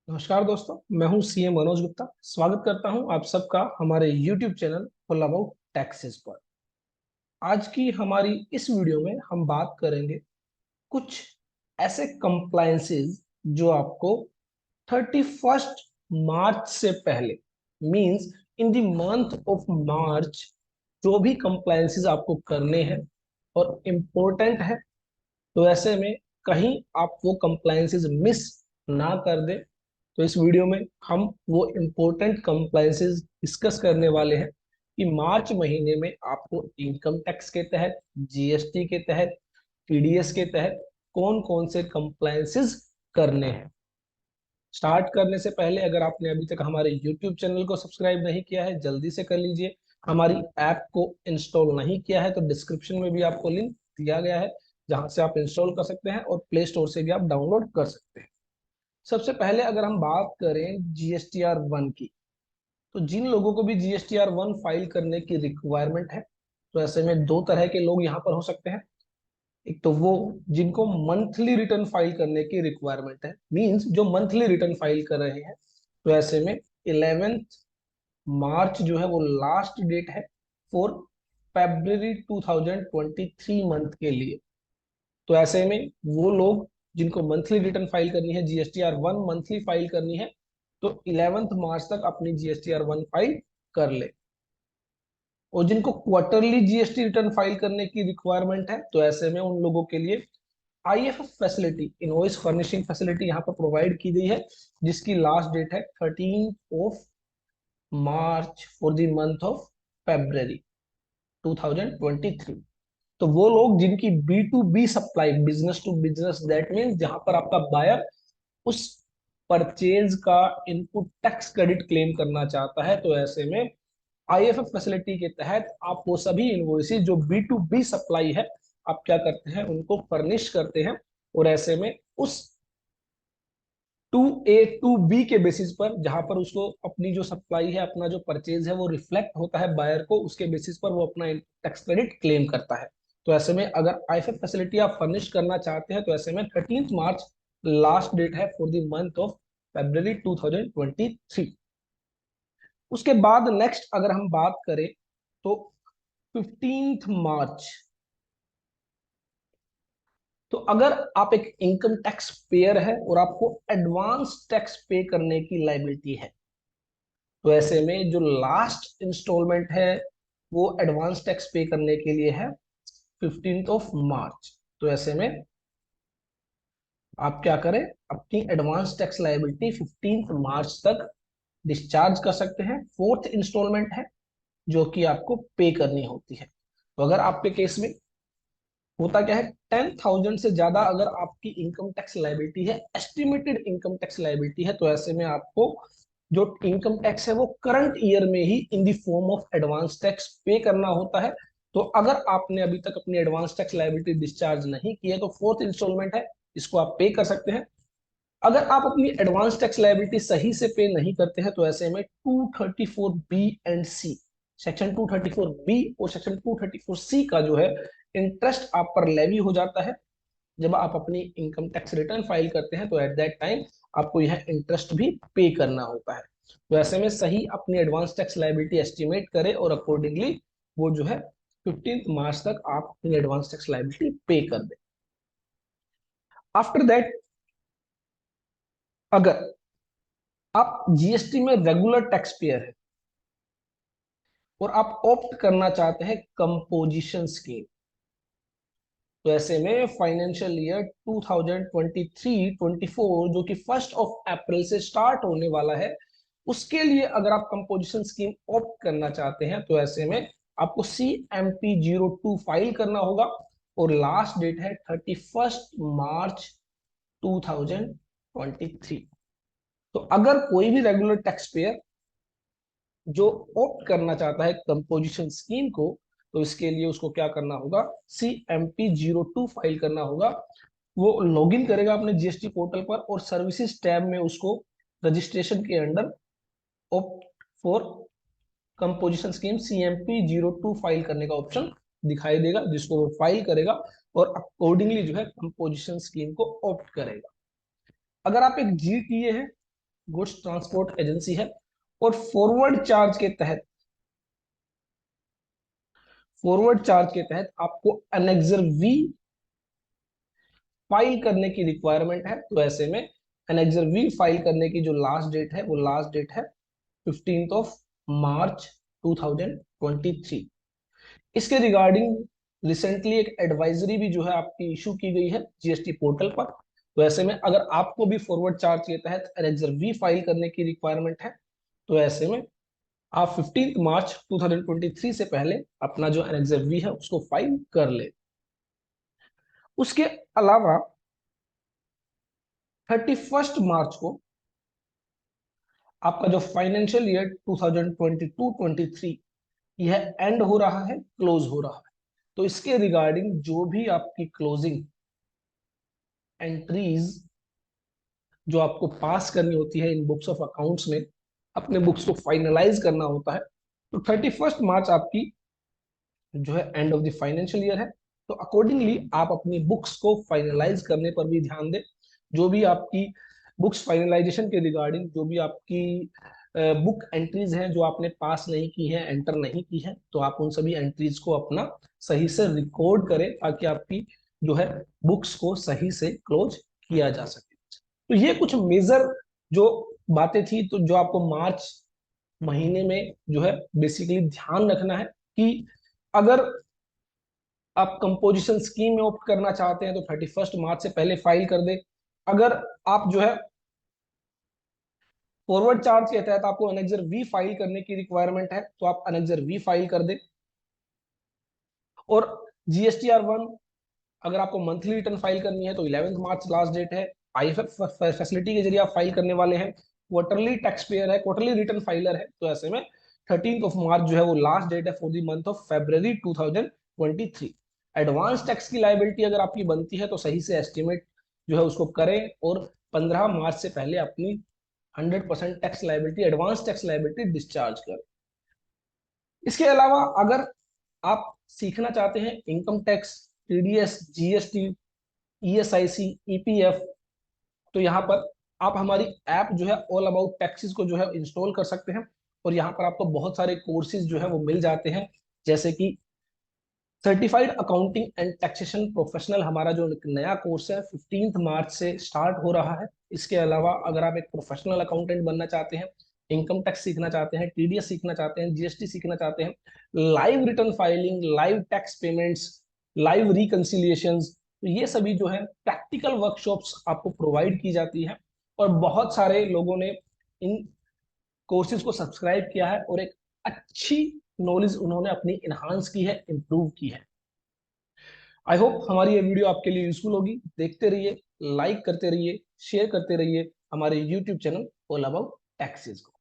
नमस्कार दोस्तों, मैं हूं सीए मनोज गुप्ता। स्वागत करता हूं आप सबका हमारे YouTube channel all about taxes पर। आज की हमारी इस वीडियो में हम बात करेंगे कुछ ऐसे कंप्लायंसेस जो आपको 31 मार्च से पहले, means in the month of March, जो भी कंप्लायंसेस आपको करने हैं और इम्पोर्टेंट है। तो ऐसे में कहीं आप वो कंप्लायंसेस मिस ना कर दें। तो इस वीडियो में हम वो इम्पोर्टेंट कंप्लायंसेस डिस्कस करने वाले हैं कि मार्च महीने में आपको इनकम टैक्स के तहत, जीएसटी के तहत, टीडीएस के तहत कौन कौन से कंप्लायंसेस करने हैं। स्टार्ट करने से पहले अगर आपने अभी तक हमारे यूट्यूब चैनल को सब्सक्राइब नहीं किया है, जल्दी से कर लीजिए। हमारी ऐप को इंस्टॉल नहीं किया है तो डिस्क्रिप्शन में भी आपको लिंक दिया गया है, जहां से आप इंस्टॉल कर सकते हैं और प्ले स्टोर से भी आप डाउनलोड कर सकते हैं। सबसे पहले अगर हम बात करें जीएसटीआर 1 की, तो जिन लोगों को भी जीएसटीआर 1 फाइल करने की रिक्वायरमेंट है, तो ऐसे में दो तरह के लोग यहाँ पर हो सकते हैं। एक तो वो जिनको मंथली रिटर्न फाइल करने की रिक्वायरमेंट है, मींस जो मंथली रिटर्न फाइल कर रहे हैं। तो ऐसे में 11 मार्च जो है वो लास्ट डेट है फॉर February 2023 मंथ के लिए। तो ऐसे में वो लोग जिनको मंथली रिटर्न फाइल करनी है, जीएसटीआर 1 मंथली फाइल करनी है, तो 11 मार्च तक अपनी जीएसटीआर 1 फाइल कर ले। और जिनको क्वार्टरली जीएसटी रिटर्न फाइल करने की रिक्वायरमेंट है, तो ऐसे में उन लोगों के लिए IFF facility, invoice furnishing facility यहाँ पर प्रोवाइड की गई है, जिसकी लास्ट डेट है 13 March for the month of February 2023। तो वो लोग जिनकी B2B supply, business to business, that means जहां पर आपका बायर उस परचेज का इनपुट टैक्स क्रेडिट क्लेम करना चाहता है, तो ऐसे में आईएफएफ फैसिलिटी के तहत आप वो सभी इनवॉइसेस जो B2B सप्लाई है, आप क्या करते हैं, उनको फर्निश करते हैं। और ऐसे में उस 2A 2B के बेसिस पर, जहां पर उसको अपनी जो सप्लाई है, अपना जो परचेज है, वो रिफ्लेक्ट होता है बायर को, उसके बेसिस पर वो अपना टैक्स क्रेडिट क्लेम करता है। तो ऐसे में अगर आईएफएफ फैसिलिटी आप फर्निश करना चाहते हैं, तो ऐसे में 13 मार्च लास्ट डेट है for the month of February 2023। उसके बाद नेक्स्ट अगर हम बात करें तो 15 मार्च। तो अगर आप एक इनकम टैक्स पेयर है और आपको एडवांस टैक्स पे करने की लायबिलिटी है, तो ऐसे में जो लास्ट इंस्टॉलमेंट है वो एडवांस टैक्स पे करने के लिए है 15 मार्च। तो ऐसे में आप क्या करें, अपनी एडवांस टैक्स लायबिलिटी 15 मार्च तक डिस्चार्ज कर सकते हैं। फोर्थ इंस्टॉलमेंट है जो कि आपको पे करनी होती है। तो अगर आपके केस में होता क्या है, 10,000 से ज्यादा अगर आपकी इनकम टैक्स लायबिलिटी है, एस्टिमेटेड इनकम टैक्स लायबिलिटी है, तो ऐसे में आपको जो इनकम टैक्स है वो करंट ईयर में ही in the form of advance tax pay करना होता है। तो अगर आपने अभी तक अपनी एडवांस टैक्स लायबिलिटी डिस्चार्ज नहीं की है, तो फोर्थ इंस्टॉलमेंट है, इसको आप पे कर सकते हैं। अगर आप अपनी एडवांस टैक्स लायबिलिटी सही से पे नहीं करते हैं, तो ऐसे में 234B and C, section 234B और सेक्शन 234C का जो है इंटरेस्ट आप पर लेवी हो जाता है। जब आप अपनी इनकम टैक्स रिटर्न फाइल करते हैं, तो एट दैट टाइम आपको यह इंटरेस्ट भी पे करना होता है। तो ऐसे में सही अपनी एडवांस टैक्स लायबिलिटी एस्टिमेट करें और अकॉर्डिंगली वो जो है 15 मार्च तक आप अपनी एडवांस टैक्स लायबिलिटी पे कर दें। आफ्टर दैट, अगर आप जीएसटी में रेगुलर टैक्स पेयर है और आप ऑप्ट करना चाहते हैं कंपोजिशन स्कीम, तो ऐसे में फाइनेंशियल ईयर 2023-24 जो कि 1 अप्रैल से स्टार्ट होने वाला है, उसके लिए अगर आप कंपोजिशन स्कीम ऑप्ट करना चाहते हैं, तो ऐसे में आपको CMP 02 फाइल करना होगा और लास्ट डेट है 31 मार्च 2023। तो अगर कोई भी रेगुलर टैक्स पेयर जो ऑप्ट करना चाहता है कंपोजिशन स्कीम को, तो इसके लिए उसको क्या करना होगा, CMP 02 फाइल करना होगा। वो लॉगिन करेगा अपने जीएसटी पोर्टल पर और सर्विसेज टैब में उसको रजिस्ट्रेशन के under opt for composition scheme CMP 02 file करने का ऑप्शन दिखाई देगा, जिसको वो फाइल करेगा और अकॉर्डिंगली जो है कंपोजिशन स्कीम को ऑप्ट करेगा। अगर आप एक जीटीए है गुड्स ट्रांसपोर्ट एजेंसी है। और फॉरवर्ड चार्ज के तहत आपको एनेक्सर वी फाइल करने की रिक्वायरमेंट है। तो ऐसे में एनेक्सर वी फाइल करने की जो लास्ट डेट है वो लास्ट डेट है 15 मार्च 2023। इसके रिगार्डिंग रिसेंटली एक एडवाइजरी भी जो है आपकी इशू की गई है जीएसटी पोर्टल पर। तो ऐसे में अगर आपको भी फॉरवर्ड चार्ज के तहत एनेक्सर वी फाइल करने की रिक्वायरमेंट है तो ऐसे में आप 15 मार्च 2023 से पहले अपना जो एनेक्सर वी है उसको फाइल कर ले। उसके अलावा 31 मार्च को आपका जो फाइनेंशियल ईयर 2022-23 यह एंड हो रहा है, क्लोज हो रहा है। तो इसके रिगार्डिंग जो भी आपकी क्लोजिंग एंट्रीज जो आपको पास करनी होती है इन बुक्स ऑफ अकाउंट्स में, अपने बुक्स को फाइनलाइज करना होता है, तो 31 मार्च आपकी जो है end of the financial year है। तो अकॉर्डिंगली आप अपनी बुक्स को फाइनलाइज करने पर भी ध्यान दें। जो भी आपकी बुक्स फाइनलाइजेशन के रिगार्डिंग जो भी आपकी बुक एंट्रीज हैं जो आपने पास नहीं की है, एंटर नहीं की है, तो आप उन सभी एंट्रीज को अपना सही से रिकॉर्ड करें ताकि आपकी जो है बुक्स को सही से क्लोज किया जा सके। तो ये कुछ मेजर जो बातें थी तो जो आपको मार्च महीने में जो है बेसिकली ध्यान रखना है कि अगर आप कंपोजिशन स्कीम में ऑप्ट करना चाहते हैं तो 31 मार्च से पहले फाइल कर दे। अगर आप जो है फॉरवर्ड चार्ज के तहत आपको एनेक्सर वी फाइल करने की रिक्वायरमेंट है तो आप एनेक्सर वी फाइल कर दे। और GSTR 1 अगर आपको मंथली रिटर्न फाइल करनी है तो 11 मार्च लास्ट डेट है। IFF फैसिलिटी के जरिए आप फाइल करने वाले हैं, क्वार्टरली टैक्स पेयर है, क्वार्टरली रिटर्न फाइलर है, तो ऐसे में 13 मार्च जो है वो लास्ट डेट है for the month of February 2023। Advance tax की लाइबिलिटी अगर आपकी बनती है तो सही से एस्टिमेट जो है उसको करें और 15 मार्च से पहले अपनी 100% tax liability, advance tax liability discharge करें। इसके अलावा अगर आप सीखना चाहते हैं income tax, TDS, GST, ESIC, EPF, तो यहाँ पर आप हमारी ऐप जो है ऑल अबाउट टैक्सेस को जो है इंस्टॉल कर सकते हैं। और यहाँ पर आपको बहुत सारे कोर्सेज जो है वो मिल जाते हैं, जैसे कि certified accounting and taxation professional हमारा जो एक नया कोर्स है 15 मार्च से स्टार्ट हो रहा है। इसके अलावा अगर आप एक प्रोफेशनल अकाउंटेंट बनना चाहते हैं, इनकम टैक्स सीखना चाहते हैं, TDS सीखना चाहते हैं, GST सीखना चाहते हैं, live return filing, live tax payments, live reconciliations, तो ये सभी जो है प्रैक्टिकल वर्कशॉप्स आपको प्रोवाइड की जाती है। और बहुत सारे लोगों ने इन कोर्सेज को सब्सक्राइब किया है और एक अच्छी नॉलेज उन्होंने अपनी इनहांस की है, इंप्रूव की है। आई होप हमारी ये वीडियो आपके लिए यूजफुल होगी। देखते रहिए, लाइक करते रहिए, शेयर करते रहिए हमारे YouTube channel all about taxes को।